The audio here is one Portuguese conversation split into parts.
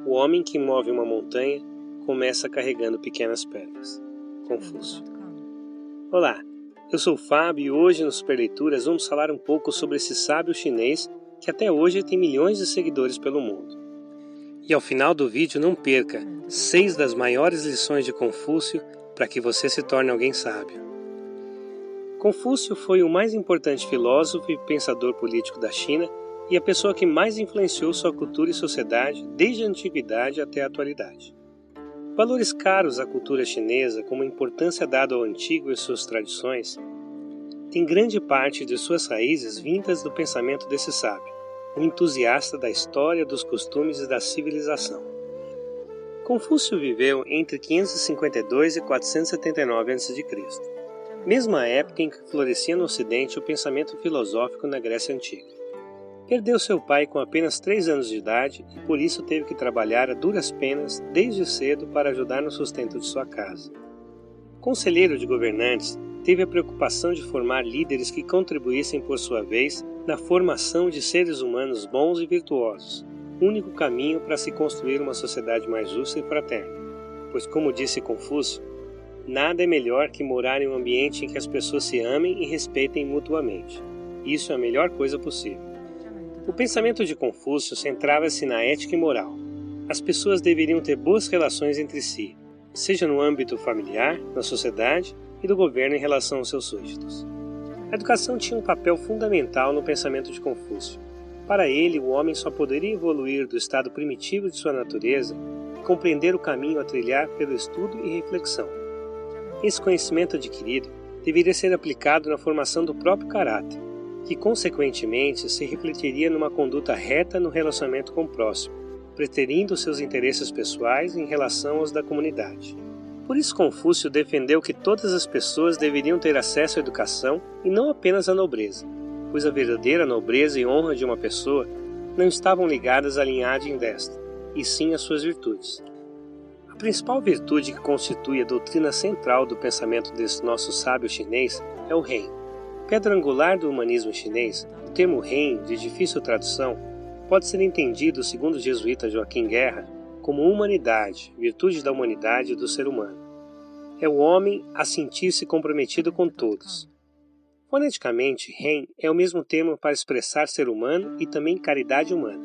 O homem que move uma montanha começa carregando pequenas pedras. Confúcio. Olá, eu sou o Fábio e hoje no Superleituras vamos falar um pouco sobre esse sábio chinês que até hoje tem milhões de seguidores pelo mundo. E ao final do vídeo não perca 6 das maiores lições de Confúcio para que você se torne alguém sábio. Confúcio foi o mais importante filósofo e pensador político da China e a pessoa que mais influenciou sua cultura e sociedade desde a antiguidade até a atualidade. Valores caros à cultura chinesa, como a importância dada ao antigo e suas tradições, têm grande parte de suas raízes vindas do pensamento desse sábio, um entusiasta da história, dos costumes e da civilização. Confúcio viveu entre 552 e 479 a.C., mesma época em que florescia no Ocidente o pensamento filosófico na Grécia Antiga. Perdeu seu pai com apenas 3 anos de idade e por isso teve que trabalhar a duras penas desde cedo para ajudar no sustento de sua casa. Conselheiro de governantes, teve a preocupação de formar líderes que contribuíssem por sua vez na formação de seres humanos bons e virtuosos, único caminho para se construir uma sociedade mais justa e fraterna. Pois, como disse Confúcio, nada é melhor que morar em um ambiente em que as pessoas se amem e respeitem mutuamente. Isso é a melhor coisa possível. O pensamento de Confúcio centrava-se na ética e moral. As pessoas deveriam ter boas relações entre si, seja no âmbito familiar, na sociedade e do governo em relação aos seus súditos. A educação tinha um papel fundamental no pensamento de Confúcio. Para ele, o homem só poderia evoluir do estado primitivo de sua natureza e compreender o caminho a trilhar pelo estudo e reflexão. Esse conhecimento adquirido deveria ser aplicado na formação do próprio caráter, que consequentemente se refletiria numa conduta reta no relacionamento com o próximo, preterindo seus interesses pessoais em relação aos da comunidade. Por isso Confúcio defendeu que todas as pessoas deveriam ter acesso à educação e não apenas à nobreza, pois a verdadeira nobreza e honra de uma pessoa não estavam ligadas à linhagem desta, e sim às suas virtudes. A principal virtude que constitui a doutrina central do pensamento desse nosso sábio chinês é o reino. Pedra angular do humanismo chinês, o termo reino, de difícil tradução, pode ser entendido, segundo o jesuíta Joaquim Guerra, como humanidade, virtude da humanidade e do ser humano. É o homem a sentir-se comprometido com todos. Foneticamente, ren é o mesmo termo para expressar ser humano e também caridade humana.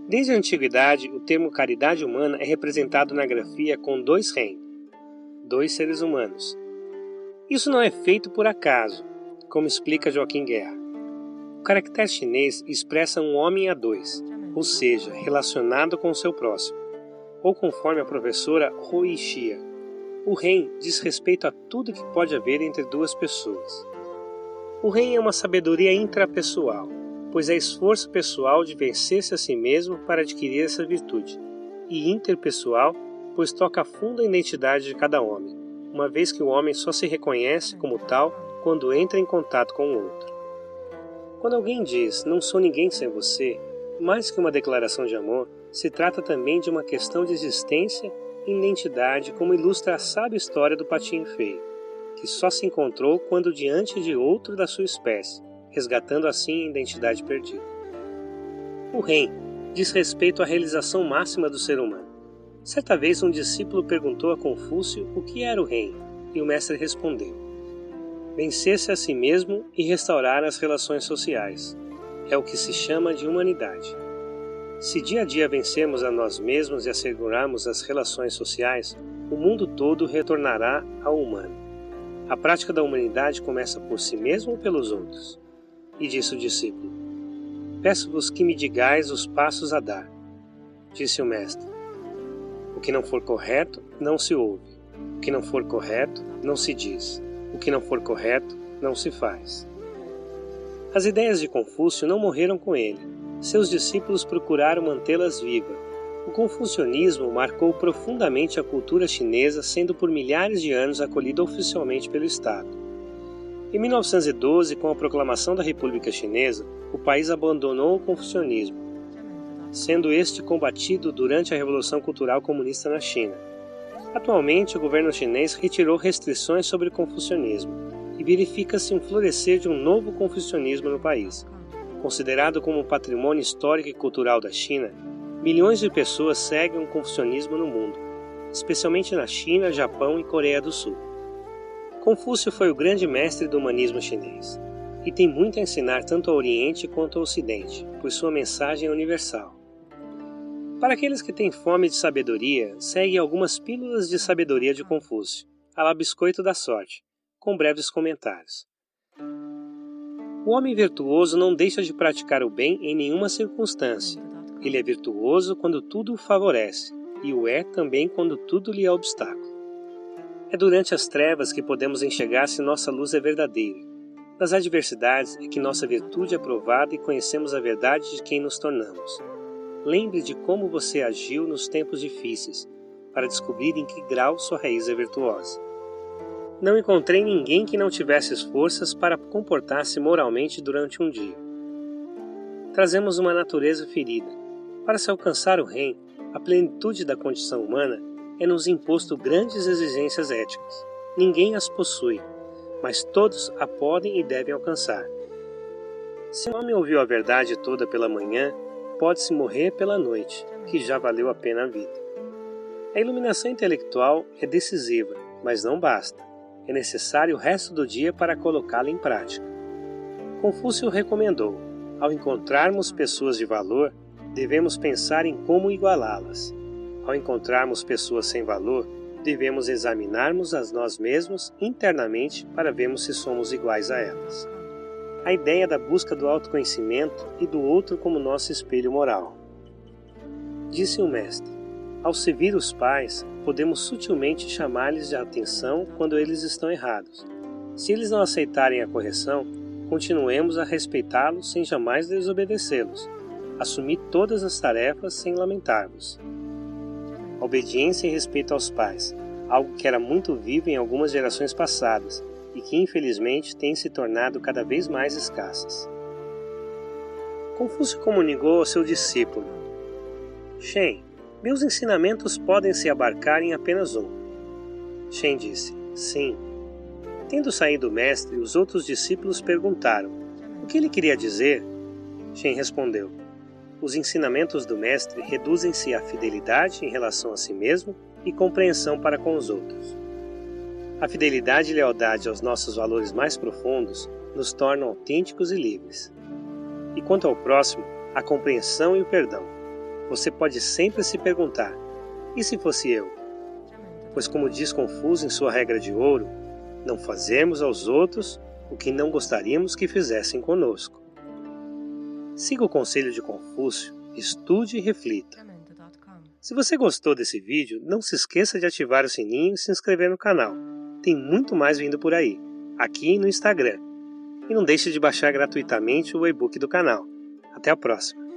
Desde a antiguidade, o termo caridade humana é representado na grafia com 2 ren, 2 seres humanos. Isso não é feito por acaso, como explica Joaquim Guerra. O caractere chinês expressa um homem a 2, ou seja, relacionado com o seu próximo, ou conforme a professora Hui Xia, o ren diz respeito a tudo que pode haver entre 2 pessoas. O ren é uma sabedoria intrapessoal, pois é esforço pessoal de vencer-se a si mesmo para adquirir essa virtude, e interpessoal, pois toca a fundo a identidade de cada homem, uma vez que o homem só se reconhece como tal quando entra em contato com o outro. Quando alguém diz, não sou ninguém sem você, mais que uma declaração de amor, se trata também de uma questão de existência e identidade, como ilustra a sábia história do patinho feio, que só se encontrou quando diante de outro da sua espécie, resgatando assim a identidade perdida. O ren diz respeito à realização máxima do ser humano. Certa vez um discípulo perguntou a Confúcio o que era o ren, e o mestre respondeu: vencer-se a si mesmo e restaurar as relações sociais. É o que se chama de humanidade. Se dia a dia vencermos a nós mesmos e assegurarmos as relações sociais, o mundo todo retornará ao humano. A prática da humanidade começa por si mesmo ou pelos outros. E disse o discípulo: peço-vos que me digais os passos a dar. Disse o mestre: o que não for correto, não se ouve. O que não for correto, não se diz. O que não for correto, não se faz. As ideias de Confúcio não morreram com ele. Seus discípulos procuraram mantê-las vivas. O confucionismo marcou profundamente a cultura chinesa, sendo por milhares de anos acolhido oficialmente pelo Estado. Em 1912, com a proclamação da República Chinesa, o país abandonou o confucionismo, sendo este combatido durante a Revolução Cultural Comunista na China. Atualmente, o governo chinês retirou restrições sobre o confucionismo e verifica-se um florescer de um novo confucionismo no país. Considerado como patrimônio histórico e cultural da China, Milhões de pessoas seguem o confucionismo no mundo, especialmente na China, Japão e Coreia do Sul. Confúcio foi o grande mestre do humanismo chinês, e tem muito a ensinar tanto ao Oriente quanto ao Ocidente, por sua mensagem universal. Para aqueles que têm fome de sabedoria, segue algumas pílulas de sabedoria de Confúcio, à la biscoito da sorte, com breves comentários. O homem virtuoso não deixa de praticar o bem em nenhuma circunstância. Ele é virtuoso quando tudo o favorece, e o é também quando tudo lhe é obstáculo. É durante as trevas que podemos enxergar se nossa luz é verdadeira. Nas adversidades é que nossa virtude é provada e conhecemos a verdade de quem nos tornamos. Lembre de como você agiu nos tempos difíceis, para descobrir em que grau sua raiz é virtuosa. Não encontrei ninguém que não tivesse forças para comportar-se moralmente durante um dia. Trazemos uma natureza ferida. Para se alcançar o reino, a plenitude da condição humana é nos imposto grandes exigências éticas. Ninguém as possui, mas todos a podem e devem alcançar. Se o homem ouviu a verdade toda pela manhã, pode-se morrer pela noite, que já valeu a pena a vida. A iluminação intelectual é decisiva, mas não basta. É necessário o resto do dia para colocá-la em prática. Confúcio recomendou: ao encontrarmos pessoas de valor, devemos pensar em como igualá-las. Ao encontrarmos pessoas sem valor, devemos examinar-nos a nós mesmos internamente para vermos se somos iguais a elas. A ideia da busca do autoconhecimento e do outro como nosso espelho moral. Disse o mestre: ao servir os pais, podemos sutilmente chamar-lhes a atenção quando eles estão errados. Se eles não aceitarem a correção, continuemos a respeitá-los sem jamais desobedecê-los. Assumir todas as tarefas sem lamentar-vos. Obediência e respeito aos pais, algo que era muito vivo em algumas gerações passadas e que infelizmente tem se tornado cada vez mais escassas. Confúcio comunicou ao seu discípulo: Shen, meus ensinamentos podem se abarcar em apenas um. Shen disse: sim. Tendo saído o mestre, os outros discípulos perguntaram: o que ele queria dizer? Shen respondeu: os ensinamentos do mestre reduzem-se à fidelidade em relação a si mesmo e compreensão para com os outros. A fidelidade e lealdade aos nossos valores mais profundos nos tornam autênticos e livres. E quanto ao próximo, a compreensão e o perdão. Você pode sempre se perguntar: e se fosse eu? Pois, como diz Confúcio em sua regra de ouro, não fazemos aos outros o que não gostaríamos que fizessem conosco. Siga o conselho de Confúcio, estude e reflita. Se você gostou desse vídeo, não se esqueça de ativar o sininho e se inscrever no canal. Tem muito mais vindo por aí, aqui e no Instagram. E não deixe de baixar gratuitamente o e-book do canal. Até a próxima!